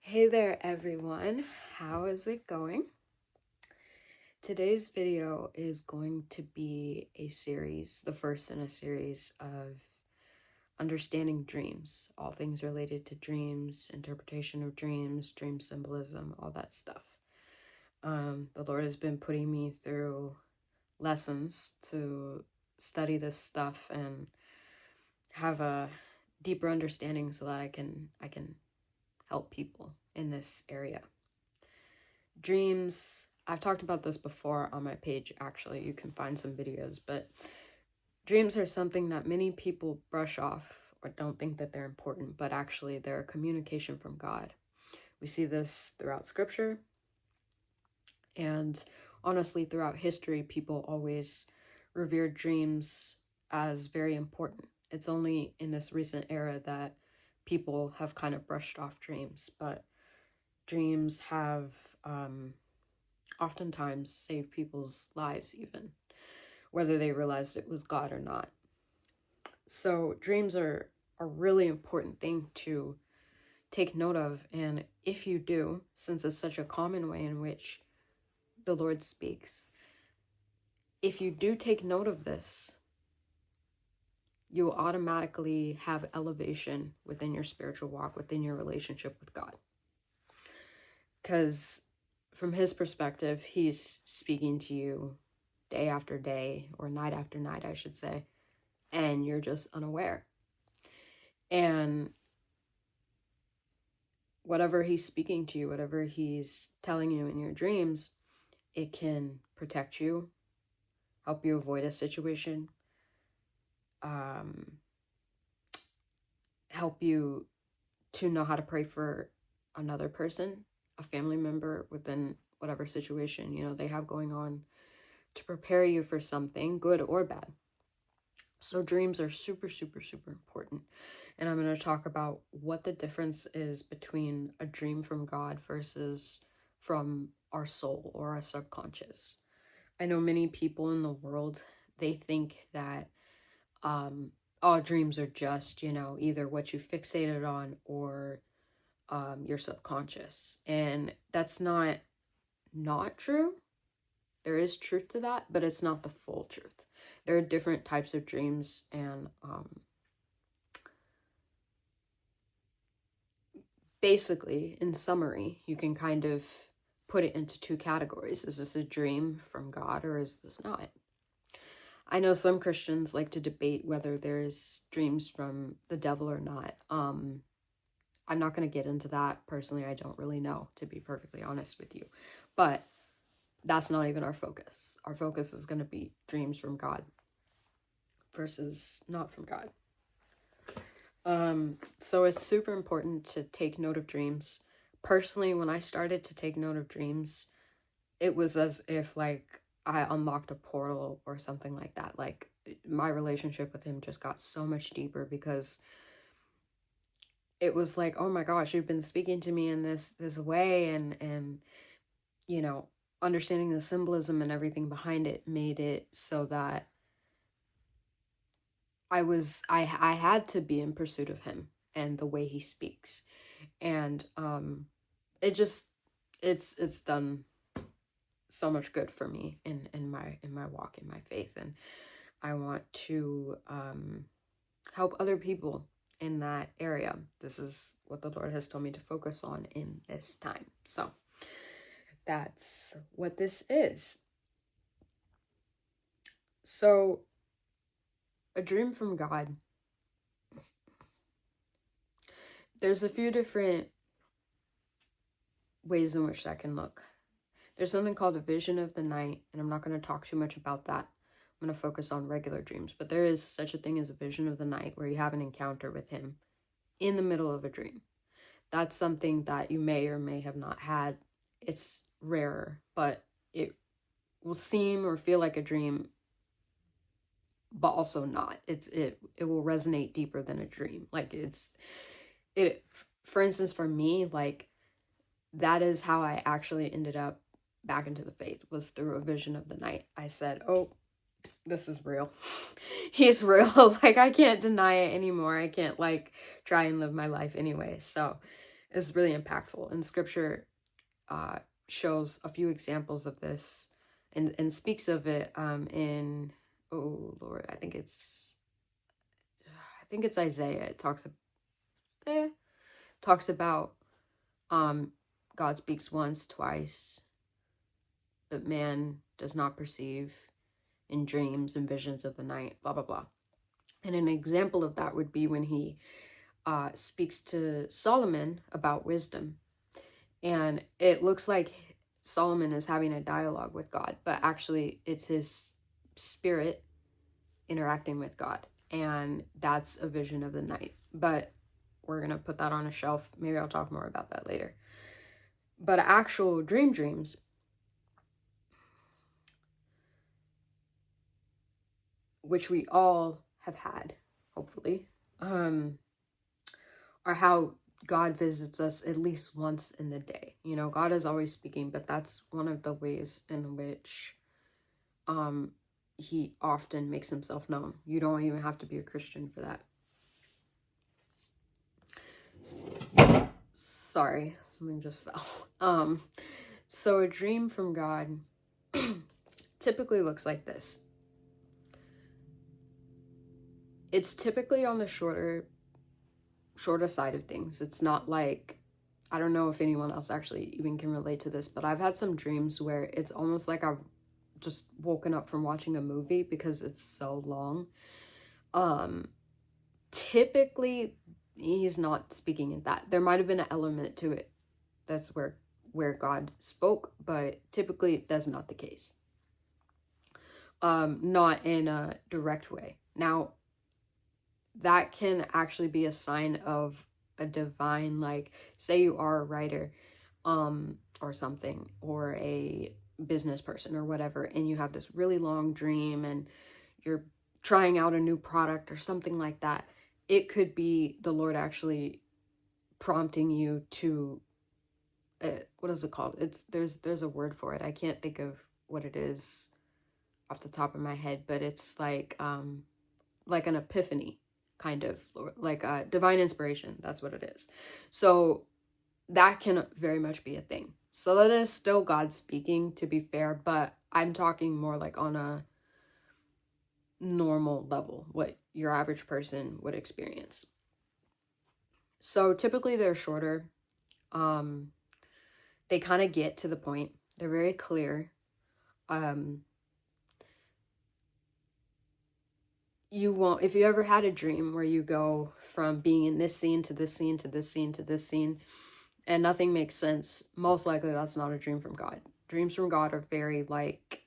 Hey there everyone, how is it going? Today's video is going to be a series, the first in a series of understanding dreams, all things related to dreams, interpretation of dreams, dream symbolism, all that stuff. The Lord has been putting me through lessons to study this stuff and have a deeper understanding so that I can help people in this area. Dreams, I've talked about this before on my page, actually. You can find some videos, but dreams are something that many people brush off or don't think that they're important, but actually they're a communication from God. We see this throughout scripture, and honestly, throughout history, people always revered dreams as very important. It's only in this recent era that people have kind of brushed off dreams, but dreams have oftentimes save people's lives, even whether they realized it was God or not. So dreams are a really important thing to take note of. And if you do, since it's such a common way in which the Lord speaks, if you do take note of this, you will automatically have elevation within your spiritual walk, within your relationship with God. Because from his perspective, he's speaking to you day after day, or night after night, I should say, and you're just unaware. And whatever he's speaking to you, whatever he's telling you in your dreams, it can protect you, help you avoid a situation, help you to know how to pray for another person, a family member within whatever situation, they have going on, to prepare you for something, good or bad. So dreams are super, super, super important. And I'm going to talk about what the difference is between a dream from God versus from our soul or our subconscious. I know many people in the world, they think that all dreams are just, either what you fixated on or your subconscious. And that's not true. There is truth to that, but it's not the full truth. There are different types of dreams, and basically, in summary, you can kind of put it into two categories. Is this a dream from God or is this not? I know some Christians like to debate whether there's dreams from the devil or not. I'm not going to get into that. Personally, I don't really know, to be perfectly honest with you. But that's not even our focus. Our focus is going to be dreams from God versus not from God. So it's super important to take note of dreams. Personally, when I started to take note of dreams, it was as if like I unlocked a portal or something like that. Like my relationship with him just got so much deeper because it was like, oh my gosh, you've been speaking to me in this way, and understanding the symbolism and everything behind it made it so that I had to be in pursuit of him and the way he speaks. And it's done so much good for me in my walk, in my faith, and I want to help other people in that area. This is what the Lord has told me to focus on in this time. So that's what this is. So a dream from God. There's a few different ways in which that can look. There's something called a vision of the night, and I'm not going to talk too much about that. I'm going to focus on regular dreams, but there is such a thing as a vision of the night where you have an encounter with him in the middle of a dream. That's something that you may or may have not had. It's rarer, but it will seem or feel like a dream, but also not. It will resonate deeper than a dream. Like for instance, for me, like that is how I actually ended up back into the faith, was through a vision of the night. I said, oh, this is real. He's real. Like I can't deny it anymore. I can't like try and live my life anyway. So is really impactful. And scripture shows a few examples of this and speaks of it in, oh Lord, I think it's Isaiah. It talks about God speaks once, twice, but man does not perceive, in dreams and visions of the night, blah, blah, blah. And an example of that would be when he speaks to Solomon about wisdom. And it looks like Solomon is having a dialogue with God, but actually it's his spirit interacting with God. And that's a vision of the night. But we're going to put that on a shelf. Maybe I'll talk more about that later. But actual dreams, which we all have had, hopefully, are how God visits us at least once in the day. You know, God is always speaking, but that's one of the ways in which he often makes himself known. You don't even have to be a Christian for that. Sorry, something just fell. So a dream from God typically looks like this. It's typically on the shorter side of things. It's not like, I don't know if anyone else actually even can relate to this, but I've had some dreams where it's almost like I've just woken up from watching a movie because it's so long. Typically he's not speaking in that. There might have been an element to it. That's where God spoke, but typically that's not the case. Not in a direct way. Now, that can actually be a sign of a divine, like, say you are a writer, or something, or a business person or whatever, and you have this really long dream and you're trying out a new product or something like that. It could be the Lord actually prompting you to, what is it called? There's a word for it. I can't think of what it is off the top of my head, but it's like an epiphany, kind of, like a divine inspiration. That's what it is. So that can very much be a thing. So that is still God speaking, to be fair, but I'm talking more like on a normal level, what your average person would experience. So typically they're shorter. They kind of get to the point. They're very clear. You won't, if you ever had a dream where you go from being in this scene to this scene to this scene to this scene and nothing makes sense, most likely that's not a dream from God. Dreams from God are very, like,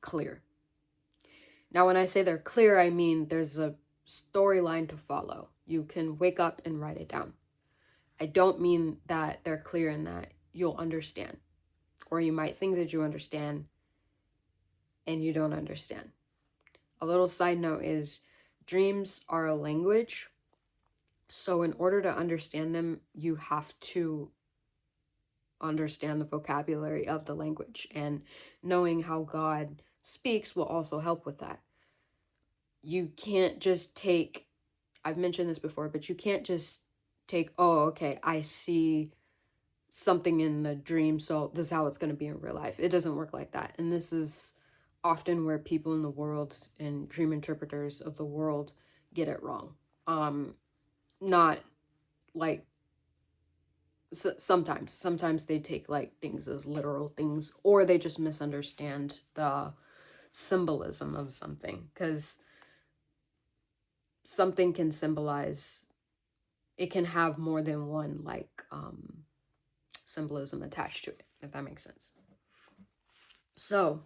clear. Now, when I say they're clear, I mean there's a storyline to follow. You can wake up and write it down. I don't mean that they're clear in that you'll understand, or you might think that you understand and you don't understand. A little side note is dreams are a language. So in order to understand them, you have to understand the vocabulary of the language, and knowing how God speaks will also help with that. You can't just take, I've mentioned this before, but you can't just take, oh, okay, I see something in the dream, so this is how it's going to be in real life. It doesn't work like that. And this is often where people in the world and dream interpreters of the world get it wrong. Not like, sometimes they take like things as literal things, or they just misunderstand the symbolism of something, because something can symbolize, it can have more than one, like, symbolism attached to it, if that makes sense. So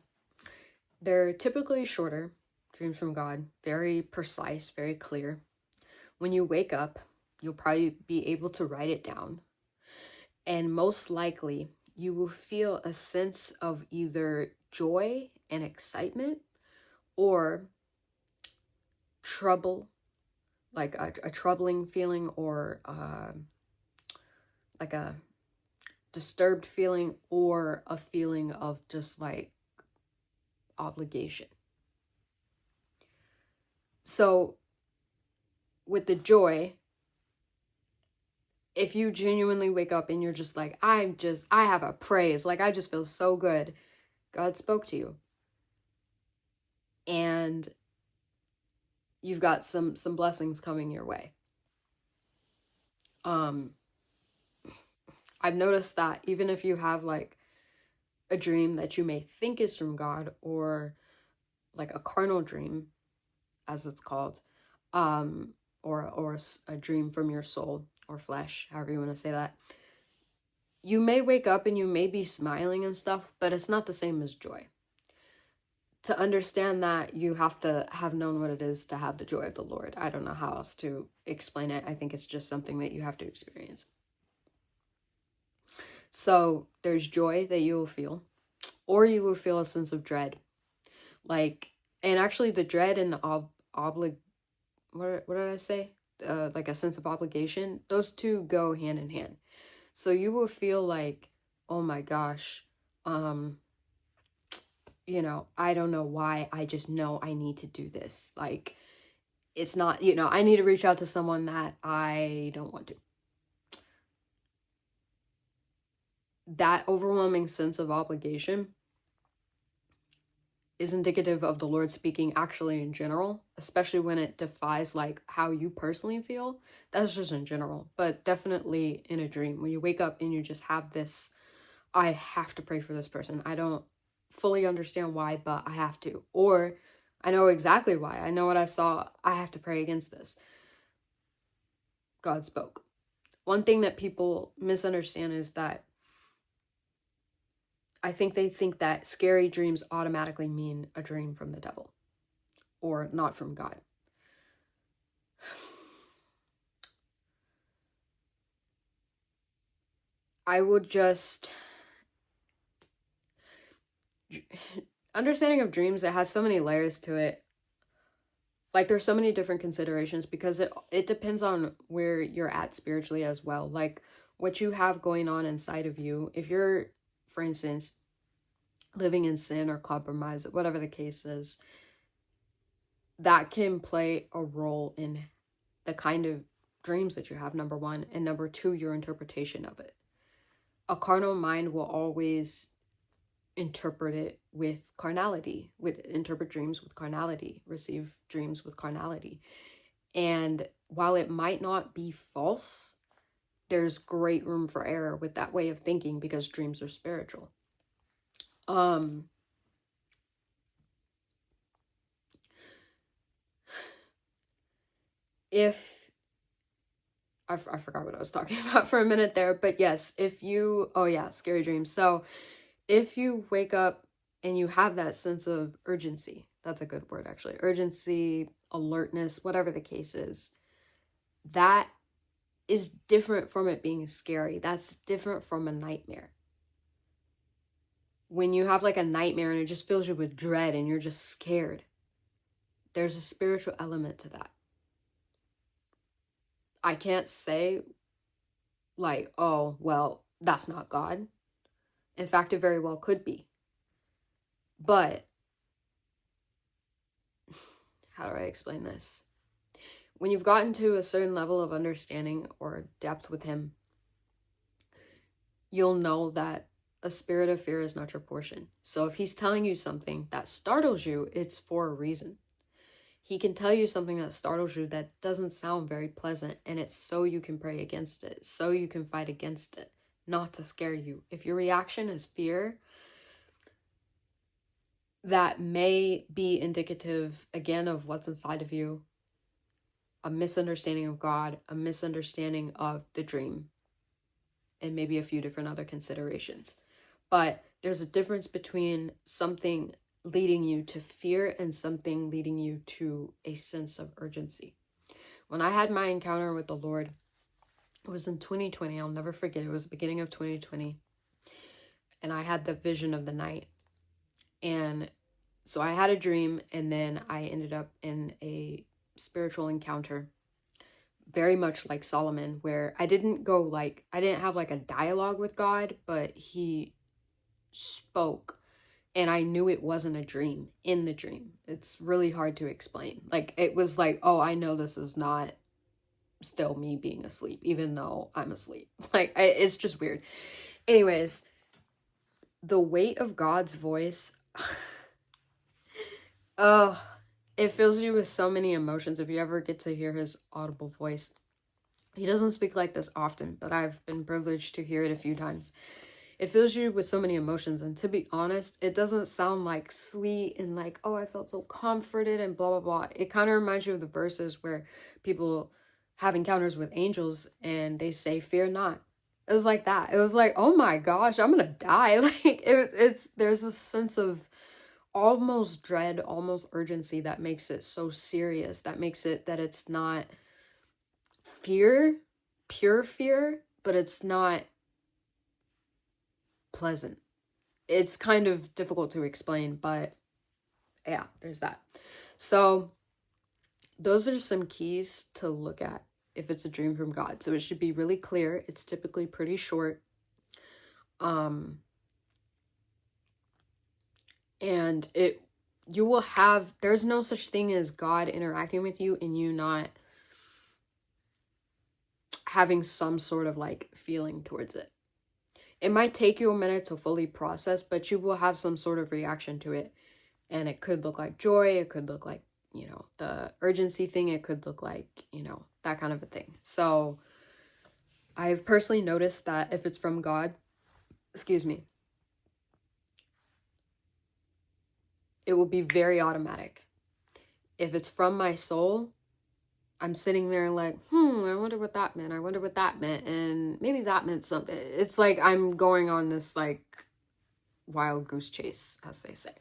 they're typically shorter, dreams from God, very precise, very clear. When you wake up, you'll probably be able to write it down. And most likely, you will feel a sense of either joy and excitement or trouble, like a troubling feeling, or like a disturbed feeling, or a feeling of just like obligation. So with the joy, if you genuinely wake up and you're just like, I have a praise, like I just feel so good, God spoke to you. And you've got some blessings coming your way. I've noticed that even if you have like a dream that you may think is from God, or like a carnal dream, as it's called, or a dream from your soul or flesh, however you want to say that, you may wake up and you may be smiling and stuff, but it's not the same as joy. To understand that, you have to have known what it is to have the joy of the Lord. I don't know how else to explain it. I think it's just something that you have to experience. So there's joy that you will feel, or you will feel a sense of dread. Like, and actually the dread and the what did I say? Like a sense of obligation, those two go hand in hand. So you will feel like, oh my gosh, I don't know why, I just know I need to do this. Like, it's not, I need to reach out to someone that I don't want to. That overwhelming sense of obligation is indicative of the Lord speaking actually in general, especially when it defies like how you personally feel. That's just in general, but definitely in a dream, when you wake up and you just have this, I have to pray for this person. I don't fully understand why, but I have to. Or I know exactly why. I know what I saw. I have to pray against this. God spoke. One thing that people misunderstand is that I think they think that scary dreams automatically mean a dream from the devil or not from God. I would just... Understanding of dreams, it has so many layers to it. Like, there's so many different considerations because it depends on where you're at spiritually as well. Like, what you have going on inside of you. If you're, for instance, living in sin or compromise, whatever the case is, that can play a role in the kind of dreams that you have, number one, and number two, your interpretation of it. A carnal mind will always interpret it with carnality, interpret dreams with carnality, receive dreams with carnality. And while it might not be false, there's great room for error with that way of thinking because dreams are spiritual. If I forgot what I was talking about for a minute there, but yes, scary dreams. So if you wake up and you have that sense of urgency, that's a good word actually, urgency, alertness, whatever the case is, that is different from it being scary. That's different from a nightmare. When you have like a nightmare and it just fills you with dread and you're just scared, there's a spiritual element to that. I can't say like, oh, well, that's not God. In fact, it very well could be. But how do I explain this? When you've gotten to a certain level of understanding or depth with him, you'll know that a spirit of fear is not your portion. So if he's telling you something that startles you, it's for a reason. He can tell you something that startles you that doesn't sound very pleasant, and it's so you can pray against it, so you can fight against it, not to scare you. If your reaction is fear, that may be indicative, again, of what's inside of you, a misunderstanding of God, a misunderstanding of the dream, and maybe a few different other considerations. But there's a difference between something leading you to fear and something leading you to a sense of urgency. When I had my encounter with the Lord, it was in 2020. I'll never forget. It was the beginning of 2020. And I had the vision of the night. And so I had a dream, and then I ended up in a spiritual encounter, very much like Solomon, where I didn't have like a dialogue with God, but he spoke. And I knew it wasn't a dream in the dream. It's really hard to explain. Like, it was like, oh, I know this is not still me being asleep, even though I'm asleep. Like, it's just weird. Anyways, the weight of God's voice, oh, it fills you with so many emotions. If you ever get to hear his audible voice, he doesn't speak like this often, but I've been privileged to hear it a few times. It fills you with so many emotions, and to be honest, it doesn't sound like sweet and like, oh, I felt so comforted and blah, blah, blah. It kind of reminds you of the verses where people have encounters with angels and they say, fear not. It was like that. It was like, oh my gosh, I'm gonna die. Like, there's a sense of almost dread, almost urgency that makes it so serious, that makes it that it's not fear, pure fear, but it's not pleasant. It's kind of difficult to explain, but yeah, there's that. So those are some keys to look at if it's a dream from God. So it should be really clear. It's typically pretty short. And you will have, there's no such thing as God interacting with you and you not having some sort of like feeling towards it. It might take you a minute to fully process, but you will have some sort of reaction to it. And it could look like joy. It could look like, you know, the urgency thing. It could look like, you know, that kind of a thing. So I've personally noticed that if it's from God, excuse me, it will be very automatic. If it's from my soul, I'm sitting there like, I wonder what that meant. I wonder what that meant. And maybe that meant something. It's like I'm going on this like wild goose chase, as they say.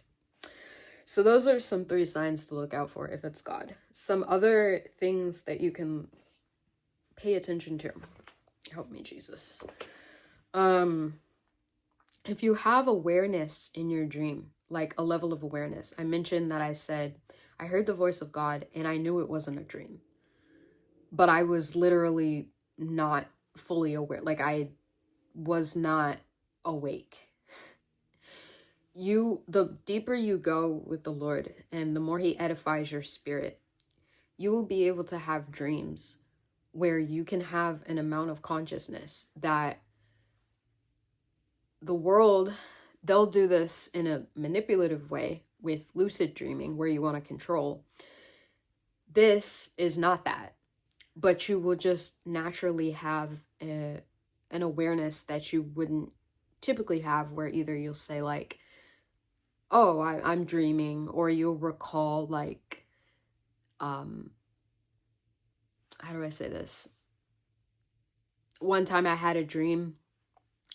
So those are some 3 signs to look out for if it's God. Some other things that you can pay attention to. Help me, Jesus. If you have awareness in your dream, like a level of awareness, I mentioned that I said, I heard the voice of God and I knew it wasn't a dream. But I was literally not fully aware. Like I was not awake. The deeper you go with the Lord and the more he edifies your spirit, you will be able to have dreams where you can have an amount of consciousness that the world, they'll do this in a manipulative way with lucid dreaming where you want to control. This is not that, but you will just naturally have an awareness that you wouldn't typically have, where either you'll say like, oh, I'm dreaming, or you'll recall like, how do I say this? One time I had a dream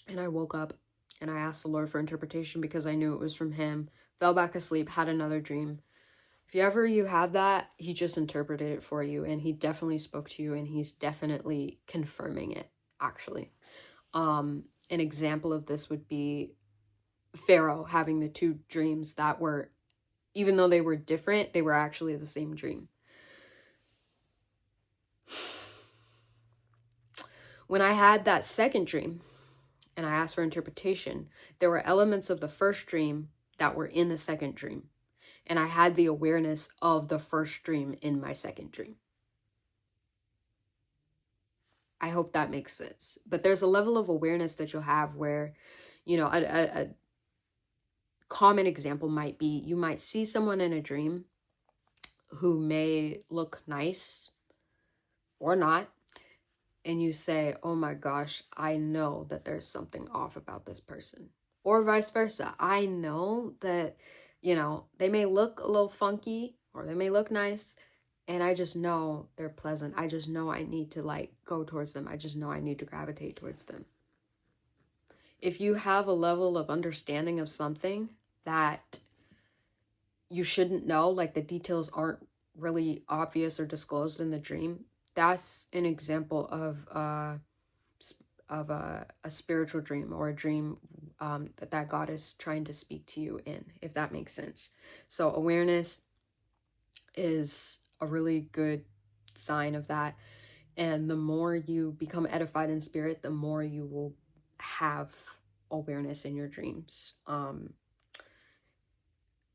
and I woke up and I asked the Lord for interpretation because I knew it was from him, fell back asleep, had another dream. If you have that, he just interpreted it for you and he definitely spoke to you and he's definitely confirming it, actually. An example of this would be Pharaoh having the 2 dreams that were, even though they were different, they were actually the same dream. When I had that second dream and I asked for interpretation, there were elements of the first dream that were in the second dream. And I had the awareness of the first dream in my second dream. I hope that makes sense. But there's a level of awareness that you'll have where, you know, a common example might be you might see someone in a dream who may look nice or not. And you say, oh my gosh, I know that there's something off about this person. Or vice versa. I know that, you know, they may look a little funky or they may look nice. And I just know they're pleasant. I just know I need to like go towards them. I just know I need to gravitate towards them. If you have a level of understanding of something that you shouldn't know, like the details aren't really obvious or disclosed in the dream, that's an example of a spiritual dream or a dream that God is trying to speak to you in, if that makes sense. So awareness is a really good sign of that. And the more you become edified in spirit, the more you will have awareness in your dreams.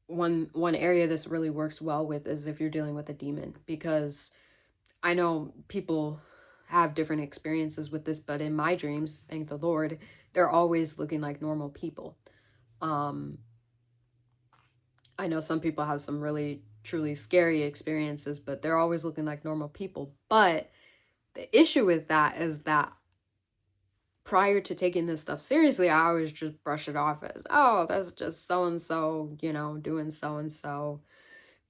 One area this really works well with is if you're dealing with a demon, because I know people have different experiences with this, but in my dreams, thank the Lord, they're always looking like normal people. I know some people have some really truly scary experiences, but they're always looking like normal people. But the issue with that is that prior to taking this stuff seriously, I always just brush it off as, oh, that's just so-and-so, you know, doing so-and-so,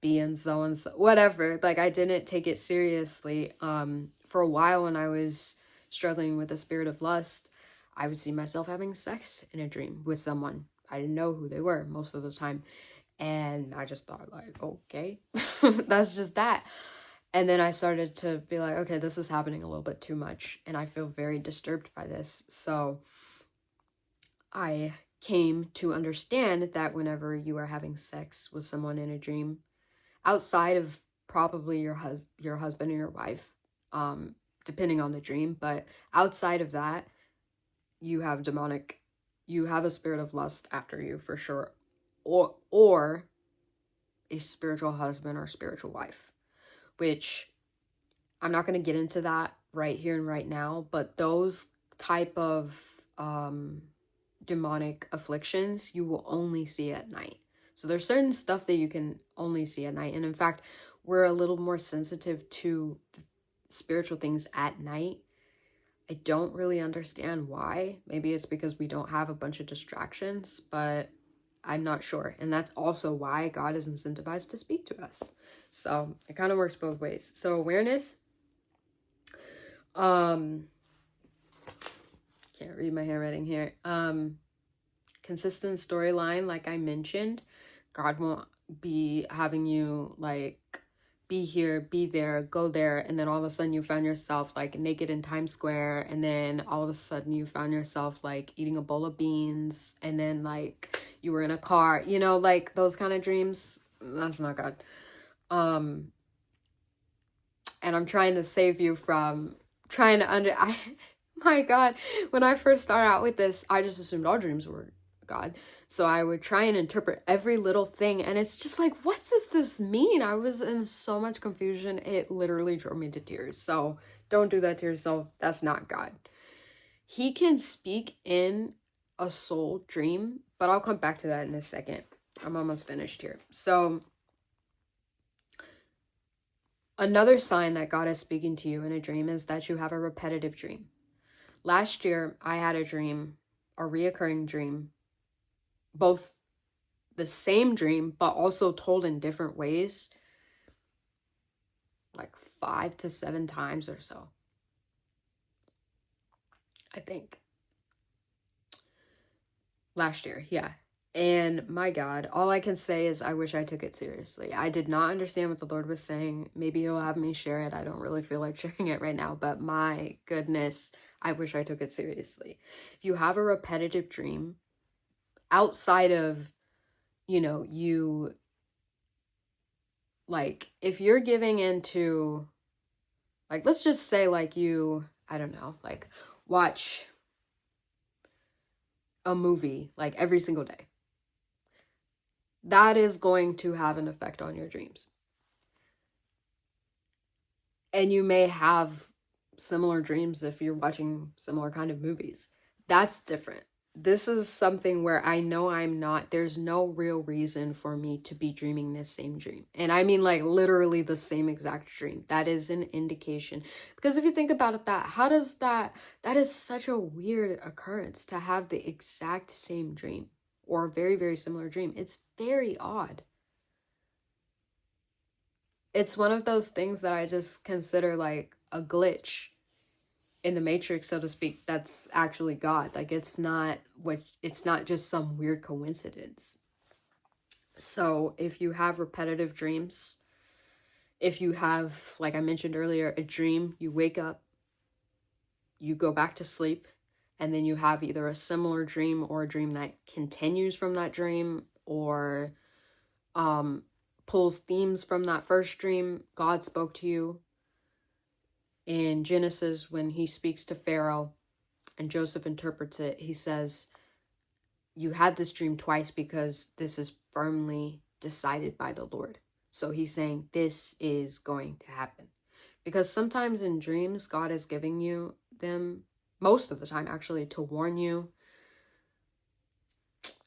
being so-and-so, whatever. Like, I didn't take it seriously. For a while when I was struggling with the spirit of lust, I would see myself having sex in a dream with someone. I didn't know who they were most of the time. And I just thought, like, okay, that's just that. And then I started to be like, okay, this is happening a little bit too much. And I feel very disturbed by this. So I came to understand that whenever you are having sex with someone in a dream, outside of probably your husband or your wife, depending on the dream, but outside of that, you have a spirit of lust after you for sure, or a spiritual husband or spiritual wife, which I'm not going to get into that right here and right now, but those type of demonic afflictions you will only see at night. So there's certain stuff that you can only see at night. And in fact, we're a little more sensitive to spiritual things at night. I don't really understand why. Maybe it's because we don't have a bunch of distractions, but I'm not sure. And that's also why God is incentivized to speak to us. So it kind of works both ways. So awareness. Can't read my handwriting here. Consistent storyline, like I mentioned. God won't be having you like be here, be there, go there, and then all of a sudden you found yourself like naked in Times Square, and then all of a sudden you found yourself like eating a bowl of beans, and then like you were in a car, you know, like those kind of dreams. That's not God. And I'm trying to save you from trying to my God, when I first started out with this, I just assumed all dreams were God. So I would try and interpret every little thing, and it's just like, what does this mean? I was in so much confusion. It literally drove me to tears. So don't do that to yourself. That's not God. He can speak in a soul dream, but I'll come back to that in a second. I'm almost finished here. So another sign that God is speaking to you in a dream is that you have a repetitive dream. Last year, I had a dream, a reoccurring dream, both the same dream, but also told in different ways, like 5 to 7 times or so, I think. Last year, yeah. And my God, all I can say is I wish I took it seriously. I did not understand what the Lord was saying. Maybe he'll have me share it. I don't really feel like sharing it right now, but my goodness, I wish I took it seriously. If you have a repetitive dream, outside of, you know, you, like, if you're giving into, like, let's just say, like, you, I don't know, like, watch a movie, like, every single day. That is going to have an effect on your dreams. And you may have similar dreams if you're watching similar kind of movies. That's different. This is something where I know there's no real reason for me to be dreaming this same dream. And I mean like literally the same exact dream. That is an indication. Because if you think about it, that is such a weird occurrence to have the exact same dream or a very, very similar dream. It's very odd. It's one of those things that I just consider like a glitch in the matrix, so to speak, that's actually God. Like it's not just some weird coincidence. So if you have repetitive dreams, if you have, like I mentioned earlier, a dream, you wake up, you go back to sleep, and then you have either a similar dream or a dream that continues from that dream or pulls themes from that first dream, God spoke to you. In Genesis, when he speaks to Pharaoh and Joseph interprets it, he says, you had this dream twice because this is firmly decided by the Lord. So he's saying this is going to happen. Because sometimes in dreams, God is giving you them, most of the time actually, to warn you,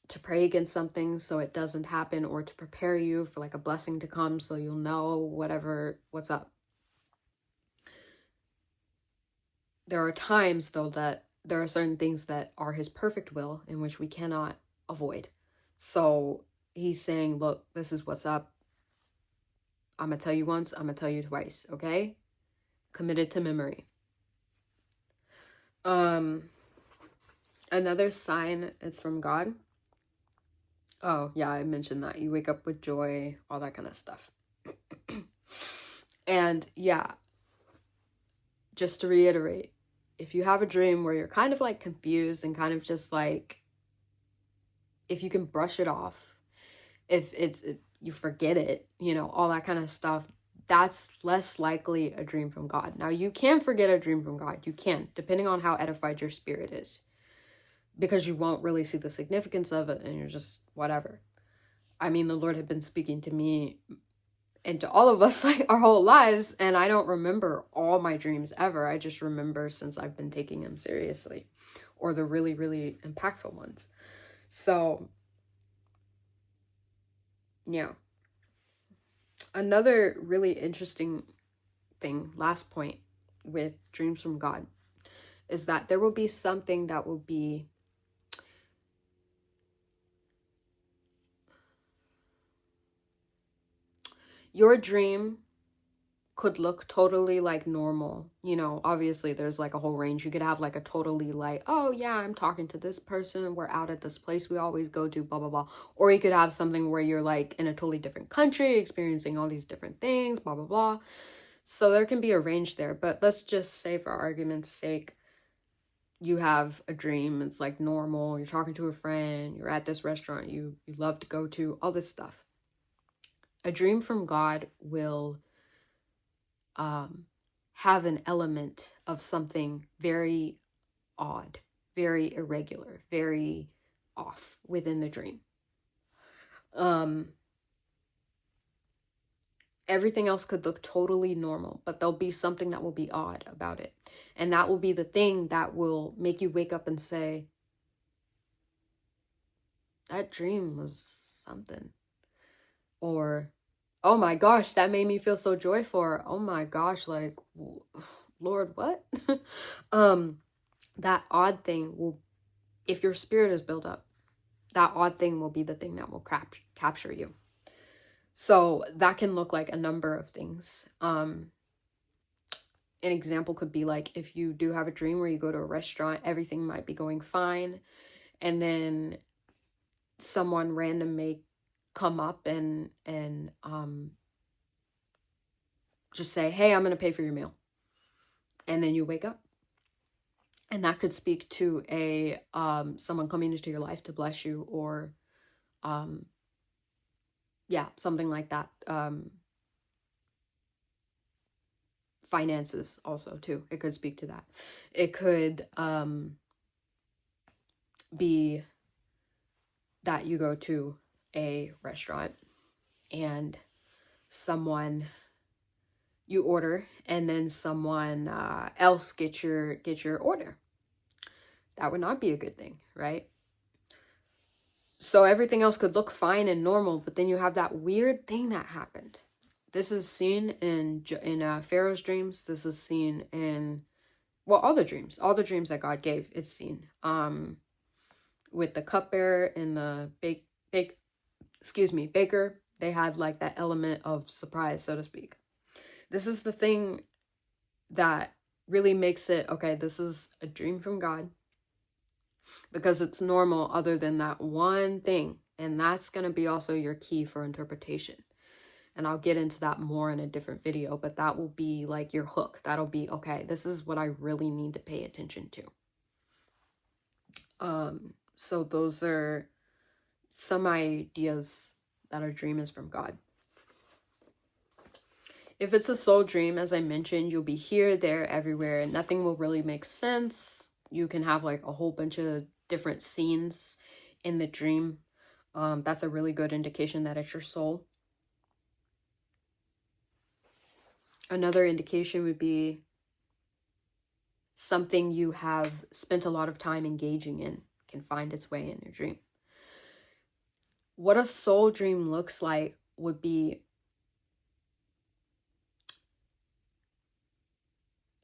to pray against something so it doesn't happen, or to prepare you for like a blessing to come so you'll know what's up. There are times though that there are certain things that are his perfect will in which we cannot avoid. So he's saying, look, this is what's up. I'm gonna tell you once, I'm gonna tell you twice, okay? Committed to memory. Another sign it's from God. Oh, yeah, I mentioned that. You wake up with joy, all that kind of stuff. And yeah, just to reiterate, if you have a dream where you're kind of like confused and kind of just like, if you can brush it off, if you forget it, you know, all that kind of stuff, that's less likely a dream from God. Now, you can forget a dream from God. You can, depending on how edified your spirit is, because you won't really see the significance of it and you're just whatever. I mean, the Lord had been speaking to me and to all of us like our whole lives, and I don't remember all my dreams ever. I just remember since I've been taking them seriously, or the really, really impactful ones. So, yeah. Another really interesting thing, last point with dreams from God, is that there will be something that will be your dream could look totally like normal. You know, obviously there's like a whole range. You could have like a totally like, oh yeah, I'm talking to this person, we're out at this place we always go to, blah blah blah. Or you could have something where you're like in a totally different country experiencing all these different things, blah blah blah. So there can be a range there, but let's just say for argument's sake, you have a dream, it's like normal, you're talking to a friend, you're at this restaurant you love to go to, all this stuff. A dream from God will have an element of something very odd, very irregular, very off within the dream. Everything else could look totally normal, but there'll be something that will be odd about it. And that will be the thing that will make you wake up and say, that dream was something. Or, oh my gosh, that made me feel so joyful. Or, oh my gosh, like, Lord, what? That odd thing will, if your spirit is built up, that odd thing will be the thing that will capture you. So that can look like a number of things. An example could be like, if you do have a dream where you go to a restaurant, everything might be going fine, and then someone random may come up and just say, hey, I'm going to pay for your meal. And then you wake up. And that could speak to a someone coming into your life to bless you, or yeah, something like that. Finances also too. It could speak to that. It could be that you go to a restaurant and you order, and then someone else get your order. That would not be a good thing, right? So everything else could look fine and normal, but then you have that weird thing that happened. This is seen in Pharaoh's dreams. This is seen in, well, all the dreams that God gave, it's seen. With the cupbearer and the baker, they had like that element of surprise, so to speak. This is the thing that really makes it, okay, this is a dream from God, because it's normal other than that one thing. And that's going to be also your key for interpretation. And I'll get into that more in a different video, but that will be like your hook. That'll be, okay, this is what I really need to pay attention to. So those are some ideas that our dream is from God. If it's a soul dream, as I mentioned, you'll be here, there, everywhere, and nothing will really make sense. You can have like a whole bunch of different scenes in the dream. That's a really good indication that it's your soul. Another indication would be something you have spent a lot of time engaging in can find its way in your dream. What a soul dream looks like would be,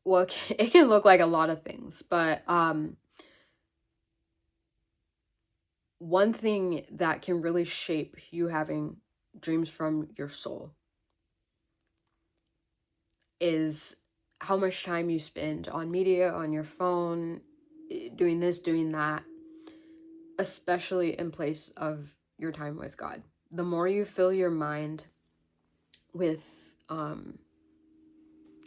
well, it can look like a lot of things, but one thing that can really shape you having dreams from your soul is how much time you spend on media, on your phone, doing this, doing that, especially in place of your time with God. The more you fill your mind with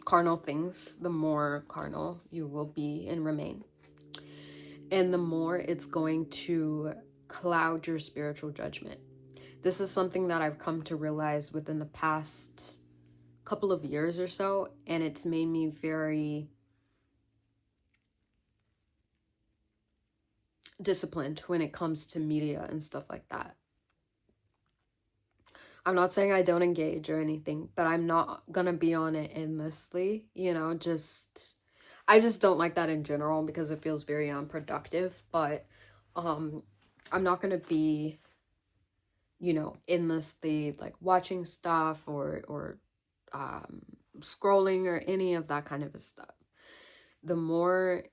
carnal things, the more carnal you will be and remain. And the more it's going to cloud your spiritual judgment. This is something that I've come to realize within the past couple of years or so, and it's made me very disciplined when it comes to media and stuff like that. I'm not saying I don't engage or anything, but I'm not gonna be on it endlessly, you know, I just don't like that in general because it feels very unproductive, but I'm not gonna be, you know, endlessly like watching stuff or scrolling or any of that kind of stuff. The more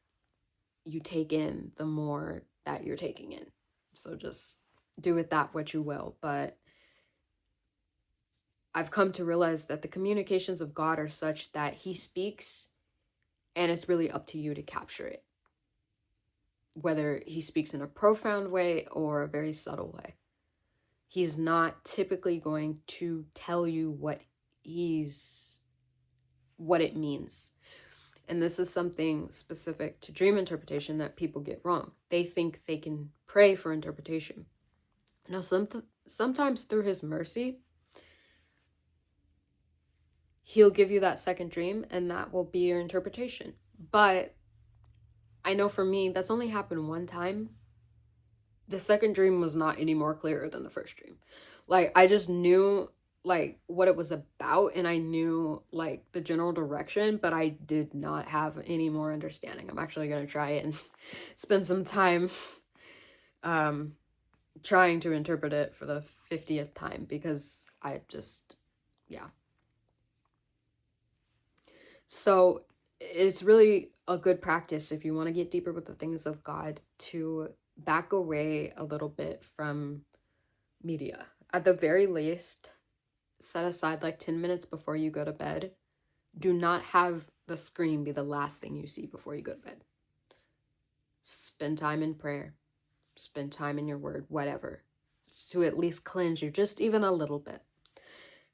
you take in, the more that you're taking in. So just do with that what you will. But I've come to realize that the communications of God are such that he speaks and it's really up to you to capture it. Whether he speaks in a profound way or a very subtle way. He's not typically going to tell you what it means. And this is something specific to dream interpretation that people get wrong. They think they can pray for interpretation. Now, sometimes through his mercy, he'll give you that second dream and that will be your interpretation. But I know for me, that's only happened one time. The second dream was not any more clearer than the first dream. Like, I just knew like what it was about and I knew like the general direction, but I did not have any more understanding. I'm actually going to try and spend some time trying to interpret it for the 50th time because I just, yeah. So it's really a good practice if you want to get deeper with the things of God to back away a little bit from media. At the very least, set aside like 10 minutes before you go to bed. Do not have the screen be the last thing you see before you go to bed. Spend time in prayer. Spend time in your word, whatever. To at least cleanse you, just even a little bit.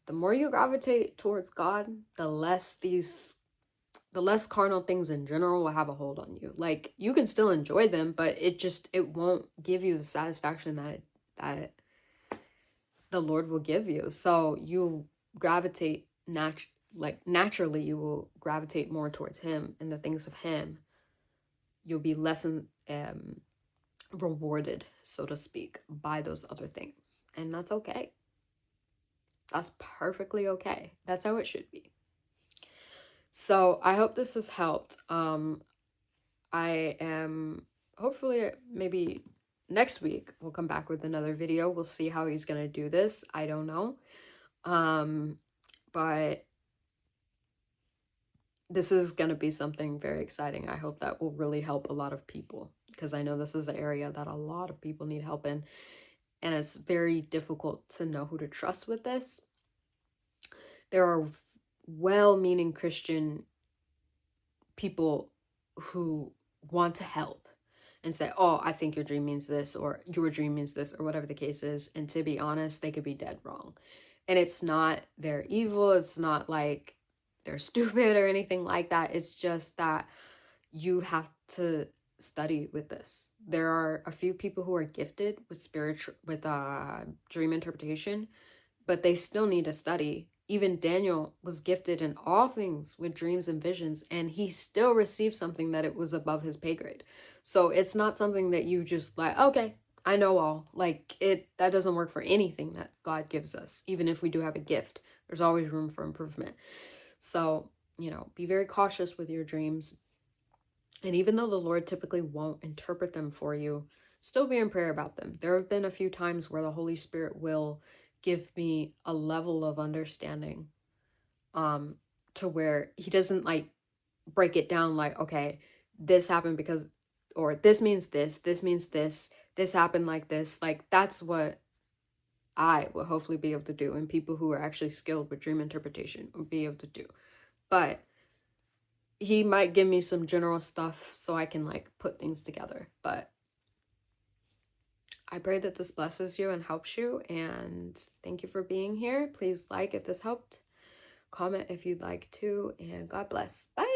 The more you gravitate towards God, the less carnal things in general will have a hold on you. Like, you can still enjoy them, but it won't give you the satisfaction that the Lord will give you. So you gravitate naturally you will gravitate more towards him and the things of him. You'll be less rewarded, so to speak, by those other things. And that's okay. That's perfectly okay. That's how it should be. So I hope this has helped. I am hopefully maybe next week we'll come back with another video. We'll see how he's gonna do this. I don't know. But this is gonna be something very exciting. I hope that will really help a lot of people because I know this is an area that a lot of people need help in. And it's very difficult to know who to trust with this. There are well-meaning Christian people who want to help and say, oh, I think your dream means this, or your dream means this, or whatever the case is. And to be honest, they could be dead wrong. And it's not they're evil. It's not like they're stupid or anything like that. It's just that you have to study with this. There are a few people who are gifted with dream interpretation, but they still need to study. Even Daniel was gifted in all things with dreams and visions, and he still received something that it was above his pay grade. So it's not something that you just like, okay, I know all. Like, that doesn't work for anything that God gives us. Even if we do have a gift, there's always room for improvement. So, be very cautious with your dreams. And even though the Lord typically won't interpret them for you, still be in prayer about them. There have been a few times where the Holy Spirit will give me a level of understanding to where he doesn't like break it down like, okay, this happened because, or this means this means this happened like this. Like, that's what I will hopefully be able to do, and people who are actually skilled with dream interpretation will be able to do. But he might give me some general stuff so I can like put things together. But I pray that this blesses you and helps you, and thank you for being here. Please like if this helped, comment if you'd like to, and God bless. Bye.